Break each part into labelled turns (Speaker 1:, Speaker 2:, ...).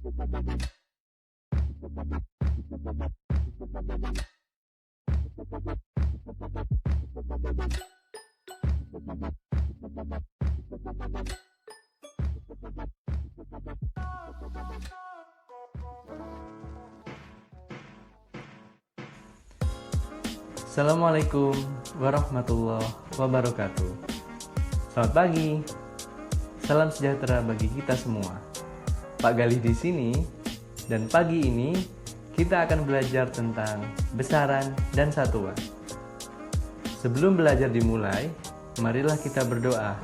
Speaker 1: Assalamualaikum warahmatullahi wabarakatuh. Selamat pagi. Salam sejahtera bagi kita semua. Pak Galih di sini, dan pagi ini kita akan belajar tentang besaran dan satuan. Sebelum belajar dimulai, marilah kita berdoa.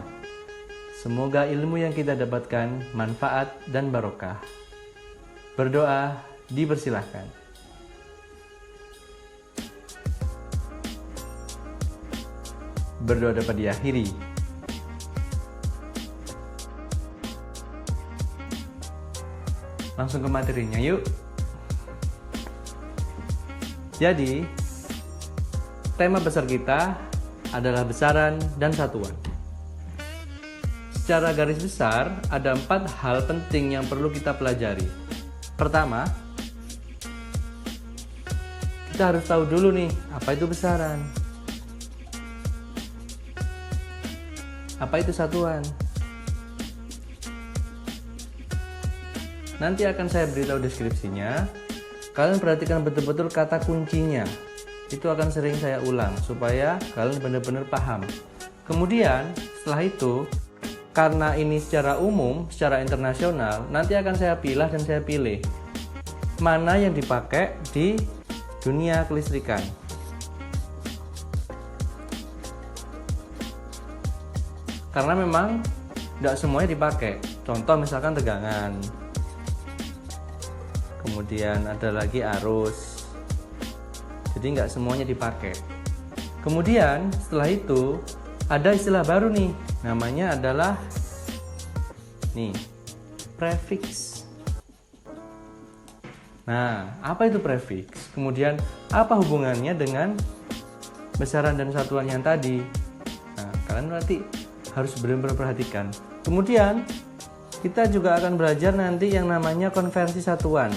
Speaker 1: Semoga ilmu yang kita dapatkan manfaat dan barokah. Berdoa dipersilahkan. Berdoa dapat diakhiri. Langsung ke materinya yuk. Jadi, tema besar kita adalah besaran dan satuan. Secara garis besar, ada 4 hal penting yang perlu kita pelajari. Pertama, kita harus tahu dulu nih, apa itu besaran. Apa itu satuan? Nanti akan saya beritahu deskripsinya. Kalian perhatikan betul-betul kata kuncinya. Itu akan sering saya ulang supaya kalian benar-benar paham. Kemudian setelah itu, karena ini secara umum, secara internasional, nanti akan saya pilah dan saya pilih mana yang dipakai di dunia kelistrikan. Karena memang tidak semuanya dipakai. Contoh misalkan tegangan. Kemudian ada lagi arus. Jadi nggak semuanya dipakai. Kemudian setelah itu ada istilah baru nih. Namanya adalah prefix. Nah, apa itu prefix? Kemudian apa hubungannya dengan besaran dan satuan yang tadi? Nah, kalian nanti harus benar-benar perhatikan. Kemudian kita juga akan belajar nanti yang namanya konversi satuan.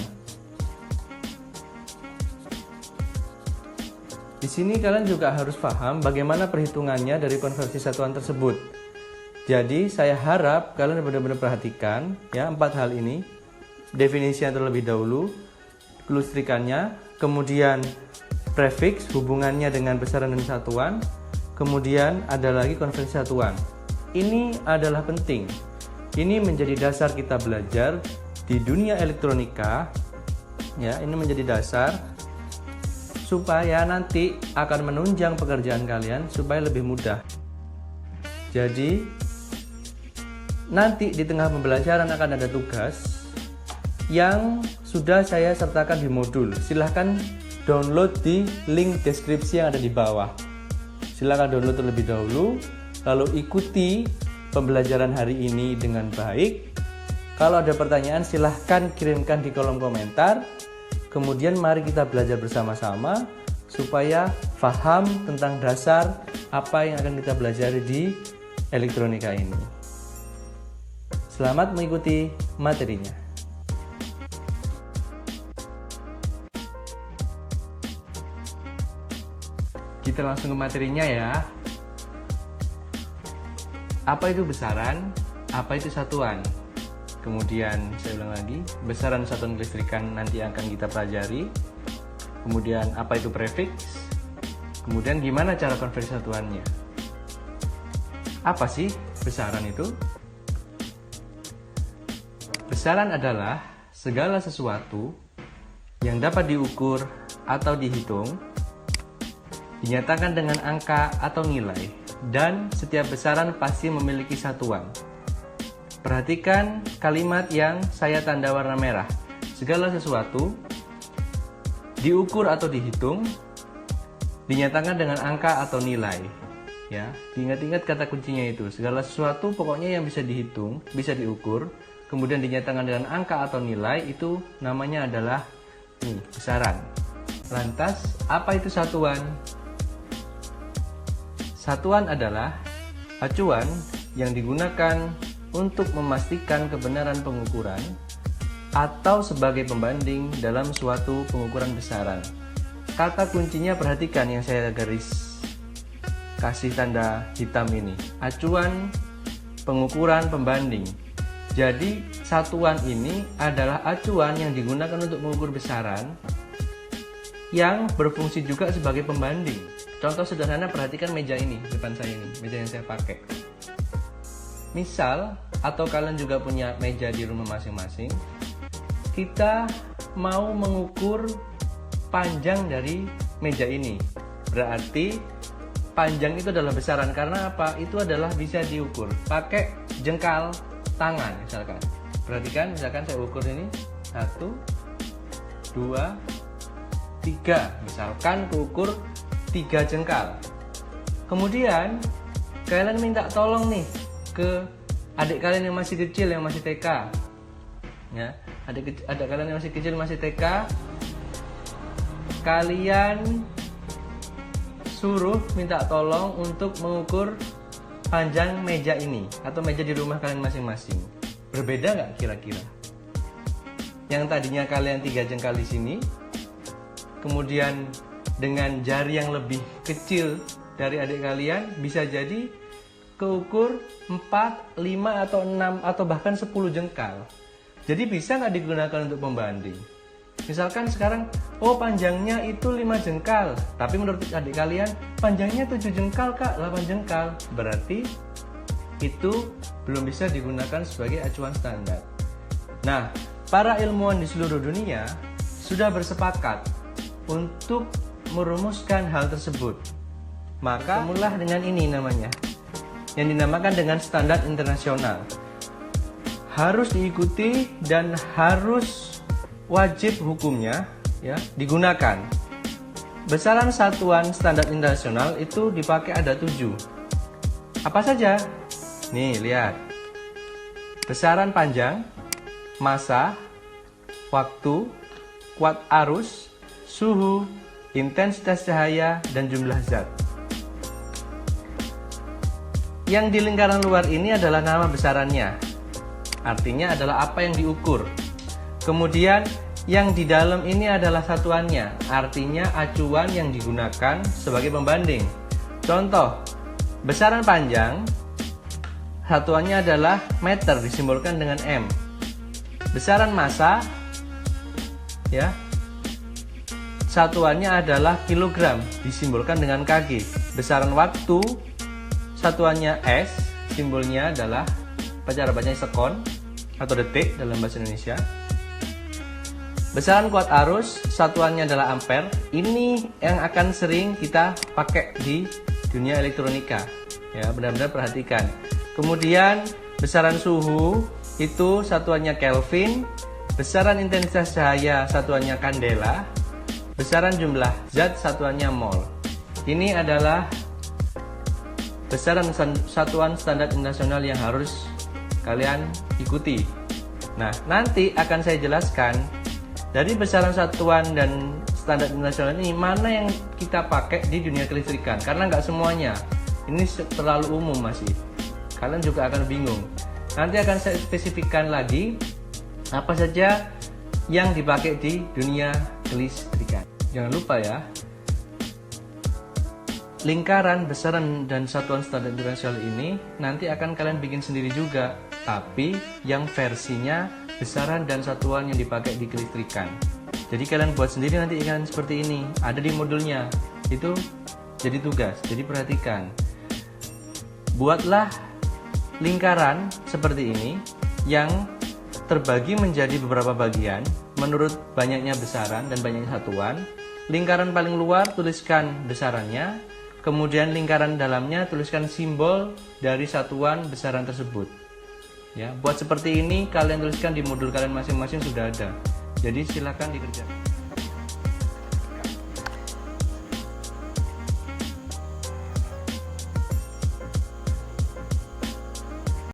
Speaker 1: Di sini kalian juga harus paham bagaimana perhitungannya dari konversi satuan tersebut. Jadi saya harap kalian benar-benar perhatikan ya 4 hal ini. Definisinya terlebih dahulu, kelistrikannya, kemudian prefix hubungannya dengan besaran dan satuan, kemudian ada lagi konversi satuan. Ini adalah penting. Ini menjadi dasar kita belajar di dunia elektronika. Ya, ini menjadi dasar supaya nanti akan menunjang pekerjaan kalian supaya lebih mudah. Jadi, nanti di tengah pembelajaran akan ada tugas yang sudah saya sertakan di modul. Silahkan download di link deskripsi yang ada di bawah. Silahkan download terlebih dahulu. Lalu ikuti pembelajaran hari ini dengan baik. Kalau ada pertanyaan silahkan kirimkan di kolom komentar. Kemudian mari kita belajar bersama-sama supaya paham tentang dasar apa yang akan kita pelajari di elektronika ini. Selamat mengikuti materinya. Kita langsung ke materinya ya. Apa itu besaran? Apa itu satuan? Kemudian saya ulang lagi, besaran satuan kelistrikan nanti akan kita pelajari. Kemudian apa itu prefix? Kemudian gimana cara konversi satuannya? Apa sih besaran itu? Besaran adalah segala sesuatu yang dapat diukur atau dihitung, dinyatakan dengan angka atau nilai, dan setiap besaran pasti memiliki satuan. Perhatikan kalimat yang saya tanda warna merah. Segala sesuatu diukur atau dihitung, dinyatakan dengan angka atau nilai. Ya, diingat-ingat kata kuncinya itu. Segala sesuatu pokoknya yang bisa dihitung, bisa diukur, kemudian dinyatakan dengan angka atau nilai, itu namanya adalah besaran. Lantas, apa itu satuan? Satuan adalah acuan yang digunakan untuk memastikan kebenaran pengukuran atau sebagai pembanding dalam suatu pengukuran besaran. Kata kuncinya perhatikan yang saya garis kasih tanda hitam ini, acuan pengukuran pembanding. Jadi satuan ini adalah acuan yang digunakan untuk mengukur besaran yang berfungsi juga sebagai pembanding. Contoh sederhana, perhatikan meja ini depan saya ini, meja yang saya pakai. Misal, atau kalian juga punya meja di rumah masing-masing, kita mau mengukur panjang dari meja ini. Berarti panjang itu adalah besaran, karena apa? Itu adalah bisa diukur pakai jengkal tangan misalkan. Perhatikan, misalkan saya ukur ini 1, 2, 3. Misalkan kuukur 3 jengkal. Kemudian kalian minta tolong nih ke adik kalian yang masih kecil, yang masih TK. Ya, adik kalian yang masih kecil, masih TK, kalian suruh minta tolong untuk mengukur panjang meja ini atau meja di rumah kalian masing-masing. Berbeda nggak kira-kira? Yang tadinya kalian 3 jengkal di sini, kemudian dengan jari yang lebih kecil dari adik kalian bisa jadi keukur 4, 5, atau 6, atau bahkan 10 jengkal. Jadi bisa nggak digunakan untuk pembanding? Misalkan sekarang, oh panjangnya itu 5 jengkal, tapi menurut adik kalian panjangnya 7 jengkal kak, 8 jengkal. Berarti itu belum bisa digunakan sebagai acuan standar. Nah, para ilmuwan di seluruh dunia sudah bersepakat untuk merumuskan hal tersebut. Maka mulai dengan ini namanya, yang dinamakan dengan standar internasional. Harus diikuti dan harus wajib hukumnya ya digunakan. Besaran satuan standar internasional itu dipakai ada 7. Apa saja? Nih, lihat. Besaran panjang, massa, waktu, kuat arus, suhu, intensitas cahaya, dan jumlah zat. Yang di lingkaran luar ini adalah nama besarannya. Artinya adalah apa yang diukur. Kemudian yang di dalam ini adalah satuannya, artinya acuan yang digunakan sebagai pembanding. Contoh, besaran panjang, satuannya adalah meter, disimbolkan dengan M. Besaran massa, ya, satuannya adalah kilogram, disimbolkan dengan kg. Besaran waktu, satuannya S, simbolnya adalah cara bacanya sekon atau detik dalam bahasa Indonesia. Besaran kuat arus, satuannya adalah ampere. Ini yang akan sering kita pakai di dunia elektronika. Ya, benar-benar perhatikan. Kemudian besaran suhu itu satuannya Kelvin. Besaran intensitas cahaya satuannya kandela. Besaran jumlah zat satuannya mol. Ini adalah besaran satuan standar internasional yang harus kalian ikuti. Nah, nanti akan saya jelaskan dari besaran satuan dan standar internasional ini mana yang kita pakai di dunia kelistrikan, karena nggak semuanya. Ini terlalu umum masih. Kalian juga akan bingung. Nanti akan saya spesifikkan lagi apa saja yang dipakai di dunia kelistrikan. Jangan lupa ya, lingkaran, besaran, dan satuan standar internasional ini nanti akan kalian bikin sendiri juga, tapi yang versinya besaran dan satuan yang dipakai di kelistrikan. Jadi kalian buat sendiri nanti ikan seperti ini, ada di modulnya. Itu jadi tugas, jadi perhatikan. Buatlah lingkaran seperti ini yang terbagi menjadi beberapa bagian menurut banyaknya besaran dan banyaknya satuan. Lingkaran paling luar tuliskan besarannya, kemudian lingkaran dalamnya tuliskan simbol dari satuan besaran tersebut. Ya, buat seperti ini kalian tuliskan di modul kalian masing-masing sudah ada. Jadi silakan dikerjakan.